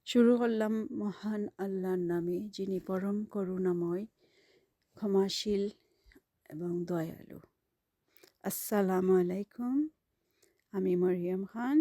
শুরু করলাম মহান আল্লাহর নামে, যিনি পরম করুণাময়, ক্ষমাশীল এবং দয়ালু। আসসালামু আলাইকুম। আমি মরিয়ম খান।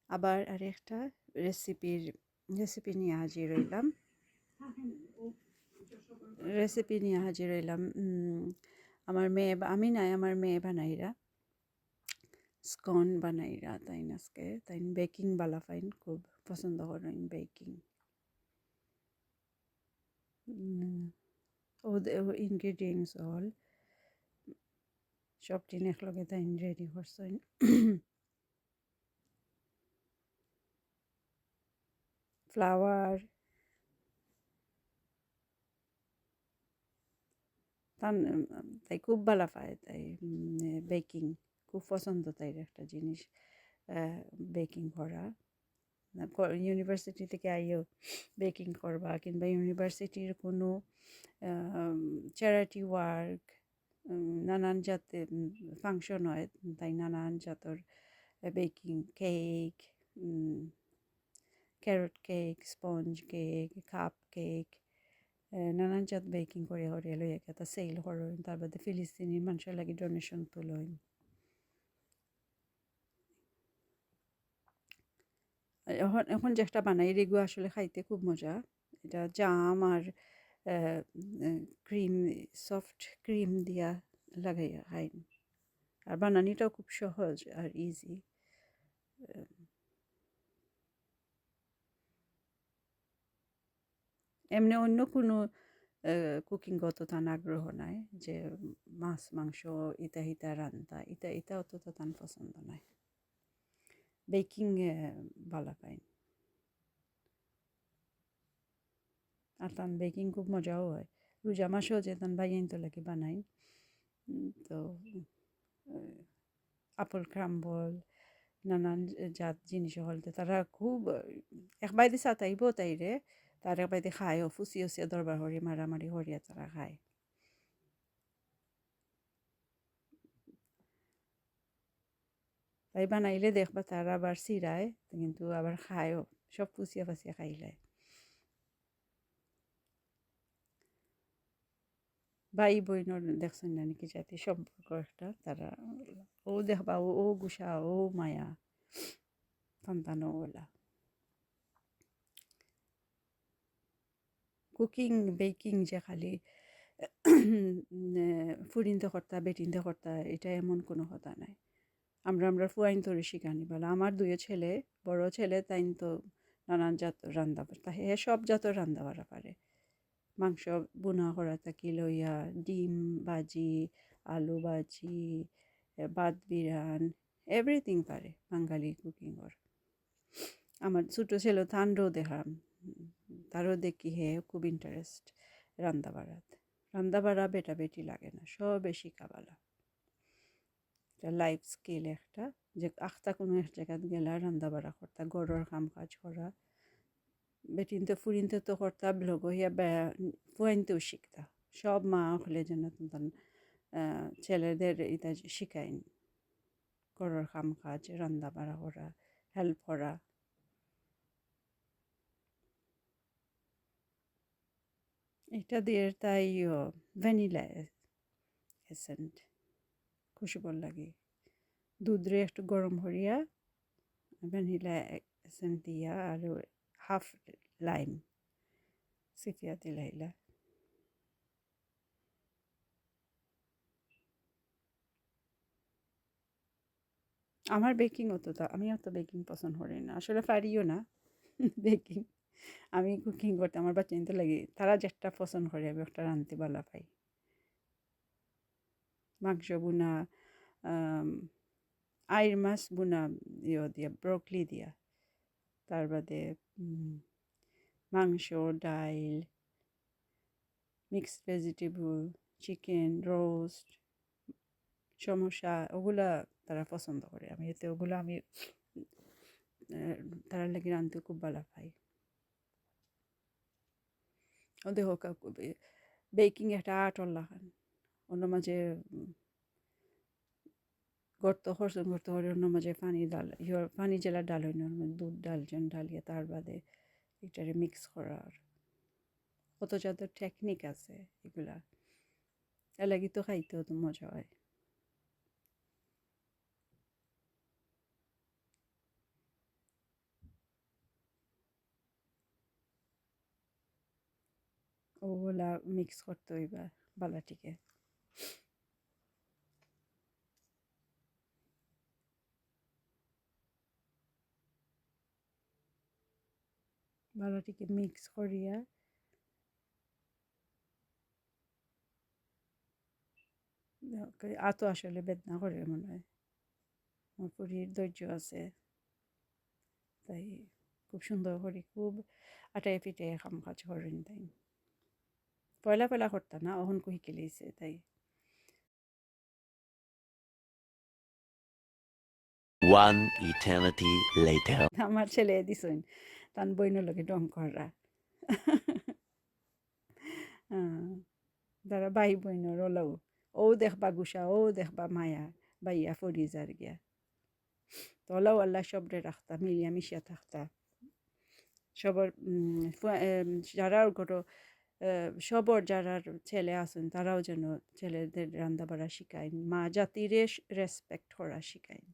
আবার আরেকটা রেসিপি নিয়ে হাজির হইলাম। আমার মেয়ে, আমি নাই, আমার মেয়ে বানাইরা স্কন বানাইরা তাই আজকে তাই বেকিং বালা ফাইন, খুব পছন্দ করেন বেকিং। ইনগ্রিডিয়েন্টস অল সব টিন একলগে তাই রেডি করছেন। ফ্লাওয়ার তাই খুব ভালো পায়, তাই বেকিং খুব পছন্দ, তাই একটা জিনিস বেকিং করা। ইউনিভার্সিটি থেকে আইও বেকিং করবা, কিংবা ইউনিভার্সিটির কোনো চ্যারিটি ওয়ার্ক, নানান জাতের ফাংশন হয়, তাই নানান জাতের baking cake, carrot cake, sponge cake, cup cake, নানান জাত বেকিং করে লইয়া এটা সেল করেন। তার বাদে ফিলিস্তিনি মানুষের লাগে ডোনেশন তুলেন। এখন যে একটা বানাই রেগু আসলে খাইতে খুব মজা। এটা জাম আর ক্রিম, সফট ক্রিম দিয়া লাগাইয়া খাইন। আর বানানিটাও খুব সহজ আর ইজি। এমনি অন্য কোনো কুকিংগত তান আগ্রহ নাই, যে মাছ মাংস ইতা ইতা রান্তা ইতা অত তান পছন্দ নাই। বেকিং ভালো পাইন। আর তান বেকিং খুব মজাও হয়। রোজা মাসেও যে তান বাইন তো লাগে বানাইন। তো আপেল ক্রাম্বল, নানান জাত জিনিস হলতে তারা খুব একবার দিয়ে সাতাইব তাইরে, তার একবার দিয়ে খায়ও, ফুসি উসিয়া দরবার হরিয়া মারামারি হরিয়া তারা খায়। তাই বানাইলে দেখবা তারা আবার চিরায়, কিন্তু আবার খায়ও, সব ফুসিয়া ফাসিয়া খাইলায়। ভাই বইনর দেখছেন না নাকি জাতি সম্পর্ক একটা, তারা ও দেখবা ও গুসা ও মায়া সন্তান ওলা। কুকিং বেকিং যে খালি ফুরিনতে কর্তা বেটিনতে কর্তা, এটা এমন কোনো কথা নাই। আমরা ফুয়াইন তরি শিখানি বলা। আমার দুয়ে ছেলে, বড় ছেলে তাইন তো নানান জাত রান্না, তা হে সব জাত রান্না বাড়া পারে। মাংস বুনা করা থাকি লইয়া, ডিম ভাজি, আলু ভাজি, ভাত বিরান, এভরিথিং পারে বাঙালি কুকিংর। আমার ছোটো ছেলে তানরও দেখাম, তারও দেখি হে খুব ইন্টারেস্ট রান্না বাড়াত। রান্না বাড়া বেটা বেটি লাগে না, সবে শিখাবালা। এটা লাইফ স্কিল একটা, যে আখতা কোনো এক জায়গাত গেলা রান্না বাড়া করতা, গড়ের কাম কাজ করা। বেটিনতে ফুরিনতে তো করতা, ব্লগ হইয়া ফুয়াইনতেও শিখতা। সব মা হলে যেন তান ছেলেদের এটা শিখাইন, গড়ের কাম কাজ, রান্না বাড়া করা, হেল্প করা। এটা দিয়ে তাই ভ্যানিলা এসেন্ট খুশবুর লাগে। দুধরে একটু গরম হরিয়া ভ্যানিলা এসেন্ট দিয়া আর হাফ লাইম সিফিয়া দিলাইলা। আমার বেকিং আমি অত বেকিং পছন্দ করি না, আসলে পারিও না বেকিং। আমি কুকিং করতে আমার বাচ্চা নিতে লাগে, তারা যেটা পছন্দ করে আমি একটা রাঁধতে ভালো পাই। মাংস বুনা, আইর মাছ বুনা দিয়া, ব্রকলি দিয়া, তার বাদে মাংস, ডাইল, mixed vegetable, chicken roast, samosa, ওগুলা তারা পছন্দ করে। আমি এতে ওগুলো আমি তারা লাগে রাঁধতে খুব ভালো পাই। ও দেখো বেকিং একটা আর্ট লাগান, অন্য মাঝে গর্ত খরচন করতে পারে অন্য মাঝে পানি ডাল পানি জেলা ডাল হইন দুধ ডালছেন ডালিয়ে তার বাদে এটারে মিক্স করার কত যত টেকনিক আছে এগুলা এর লাগি তো খাইতেও তো মজা হয় ওগুলা মিক্স করতে হইবা বালাটিকে বালাটিকে মিক্স করিয়া আতো আসলে বেদনা করে মনে হয় আমার পুরীর ধৈর্য আছে তাই খুব সুন্দর করে খুব আটাই পিঠে খাম কাজ করেন তাই পয়লা পয়লা করতাম না অহন কই কেলেছে তাই One eternity later. আমার ছেলে দিছইন তান বইনের লগে ডং করা তারা ভাই বইনের ওলাও ও দেখবা গুসা ও দেখবা মায়া বাইয়া ফরি যার গিয়া তো ওলাও আল্লাহ সবরে রাখতা মিলিয়া মিশিয়া থাকতা সবর যারা ঘটো সবর যারা ছেলে আছেন তারাও যেন ছেলেদের রান্না বাড়া শিখায় মা জাতিরে রেসপেক্ট করা শিখায়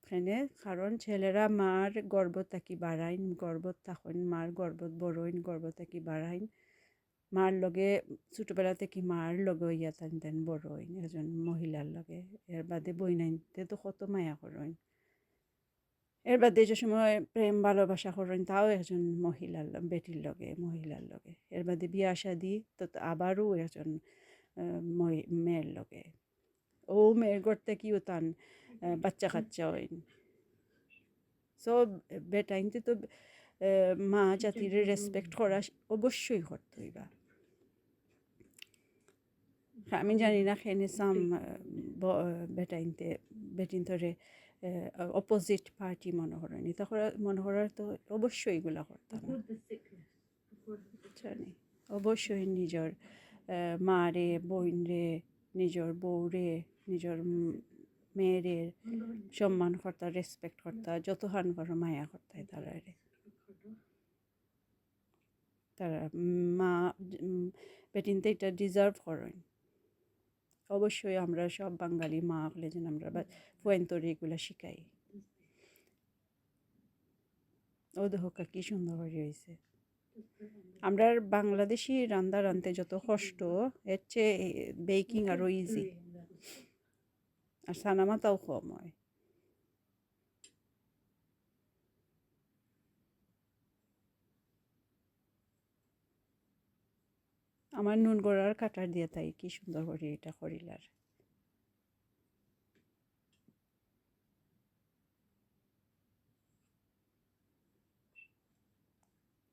এখানে কারণ ছেলেরা মার গর্বত থাকি বাড়াইন গর্বত থাকেন মার গর্বত বড়ইন গর্বত থাকি বাড়াইন মার লগে ছোটবেলা থেকে মার লগে ইয়া তেন বড় হইন একজন মহিলার লগে এর বাদে বই নাইতে তো কত মায়া করেন এর বাদে যে সময় প্রেম ভালোবাসা করেন তাও একজন মহিলার বেটির লগে মহিলার লগে এর বাদে বিয়া শাদি তো আবারও একজন মেয়ের লগে ও মেয়ের ঘরতে কিও তান বাচ্চা কাচ্চা হইন সো বেটাইনতে তো মা জাতির রেসপেক্ট করা অবশ্যই করতে হইবা আমি জানি না খেনে সাম বেটাইনতে বেটিনতরে অপোজিট পার্টি মনে করেন এটা মনে করার তো অবশ্যই এগুলা করতাম জানি অবশ্যই নিজের মারে বইনরে নিজের বউরে নিজের মেয়েরে সম্মান করতা রেসপেক্ট করতা যত হান করো মায়া করতায় তারা মা বেটিনতে এটা ডিজার্ভ করেন অবশ্যই আমরা সব বাঙালি মা হলে যেন আমরা ফুয়েন্তরে এগুলো শিখাই ও দেখো কি সুন্দর হয়ে রয়েছে আমরা বাংলাদেশি রান্না রাঁধতে যত কষ্ট এর চেয়ে বেকিং আরও ইজি আর সানামাতাও কম হয় আমার নুন গড়ার কাটার দিয়ে তাই কি সুন্দর করে এটা করিলার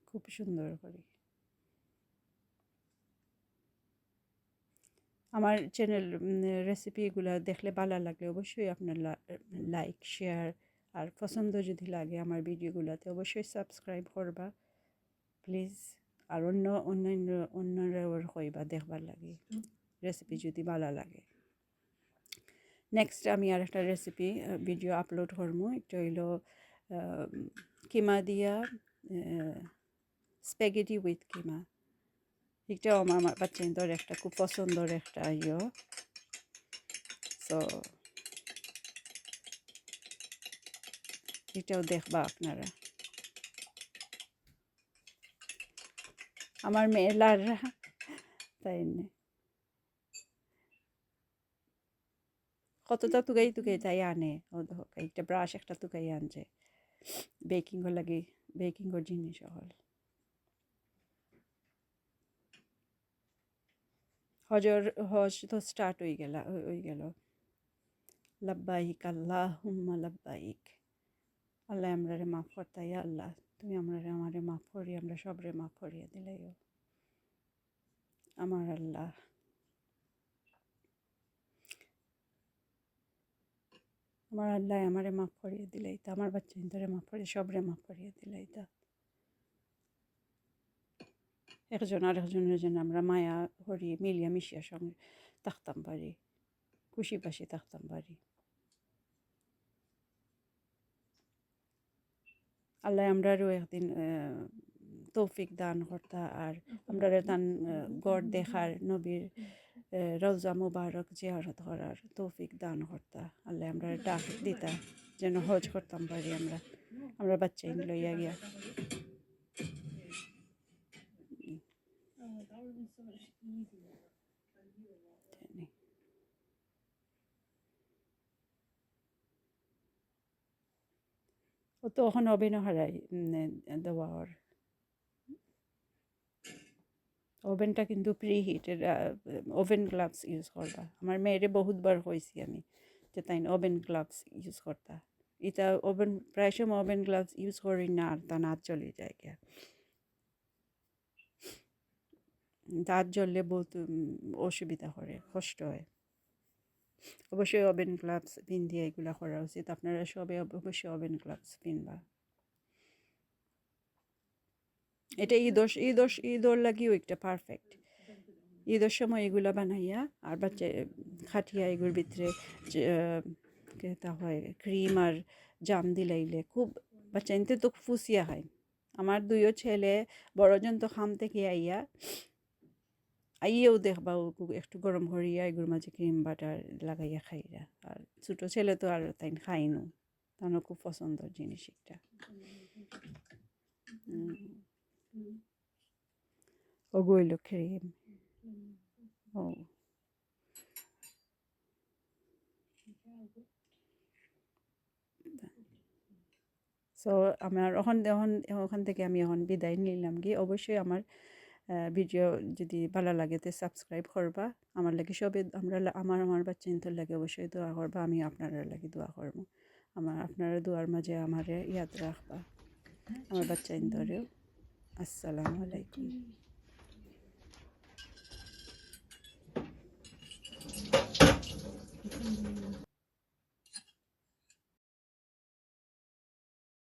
খুব সুন্দর করে আমার চ্যানেল রেসিপিগুলো দেখলে ভালো লাগলে অবশ্যই আপনার লাইক শেয়ার আর পছন্দ যদি লাগে আমার ভিডিওগুলোতে অবশ্যই সাবস্ক্রাইব করবা প্লিজ আর অন্যরাও কইবা দেখবার লাগে রেসিপি যদি ভালো লাগে নেক্সট আমি আর একটা রেসিপি ভিডিও আপলোড করবো একটা হইল কিমা দিয়া স্প্যাগেটি উইথ কিমা এটাও আমার বাচ্চাদের একটা খুব পছন্দের একটা সো এটাও দেখবা আপনারা আমার মেয়েলাররা তাই না কতটা তুকাই তাই আনে ও দেখো একটা ব্রাশ একটা তুকাই আনছে বেকিংয়ের লাগে বেকিংয়ের জিনিস হল হজ তো স্টার্ট হয়ে গেল লাব্বাইক আল্লাহুম্মা লাব্বাইক আল্লাহ আমরারে মাফ করতাই আল্লাহ তুমি আমারে মাফ করি আমরা সবরে মাফ করিয়ে দিলাইও আমার আল্লাহ আমার আল্লাহ আমারে মাফ করিয়ে দিলাই তা আমার বাচ্চা ইন্তরে মাফ করিয়ে সবরে মাফ করিয়ে দিলাই তা একজন আরেকজনের জন্য আমরা মায়া করি মিলিয়া মিশিয়া সঙ্গে থাকতাম পারি খুশি বাসি থাকতাম পারি আল্লাহ আমরারও একদিন তৌফিক দান করতা আর আমরা তান গড় দেখার নবীর রওজা মুবারক জিয়ারত করার তৌফিক দান করতা আল্লাহ আমরা ডাক দিতা যেন হজ করতাম পারি আমরা বাচ্চা লইয়া গিয়া ও তো এখন অভিন হারাই দেওয়ার ওভেনটা কিন্তু প্রি হিটের ওভেন গ্লাভস ইউজ করবা আমার মেয়েরে বহুতবার কইছি আমি যে তাই ওভেন গ্লাভস ইউজ করতা এটা ওভেন প্রায় সময় ওভেন গ্লাভস ইউজ করি না আর তা নাচ চলে যায় গিয়া দাঁত জ্বললে বহুত অসুবিধা করে কষ্ট হয় অবশ্যই ওভেন গ্লাভস পিন্ধিয়ে এগুলা করা উচিত আপনারা সবে অবশ্যই ওভেন গ্লাভস পিনবা এটা ঈদর লাগিও একটা পারফেক্ট ঈদের সময় এগুলা বানাইয়া আর বাচ্চা খাটিয়া এগুলোর ভিতরে কেতা হয় ক্রিম আর জাম দিলাইলে খুব বাচ্চা এনতে তো ফুসিয়া হয় আমার দুইও ছেলে বড়জন তো খাম থেকে আইয়েও দেখবা একটু গরম করিয়া এগুলোর মাঝে ক্রিম বাটার লাগাইয়া খাইরা আর ছোটো ছেলে তো আর তাই খাইনো তারও খুব পছন্দের জিনিস একটা ওগুলো ক্রিম ও সো আমার ওখান থেকে আমি এখন বিদায় নিলাম কি অবশ্যই আমার ভিডিও যদি ভালো লাগে তো সাবস্ক্রাইব করবা আমার লাগে সবে আমার বাচ্চা ইন্তর লাগে অবশ্যই দোয়া করবা আমি আপনারা লাগে দোয়া করবো আপনারা দোয়ার মাঝে আমার ইয়াদ রাখবা আমার বাচ্চা ইন্তরেও আসসালামু আলাইকুম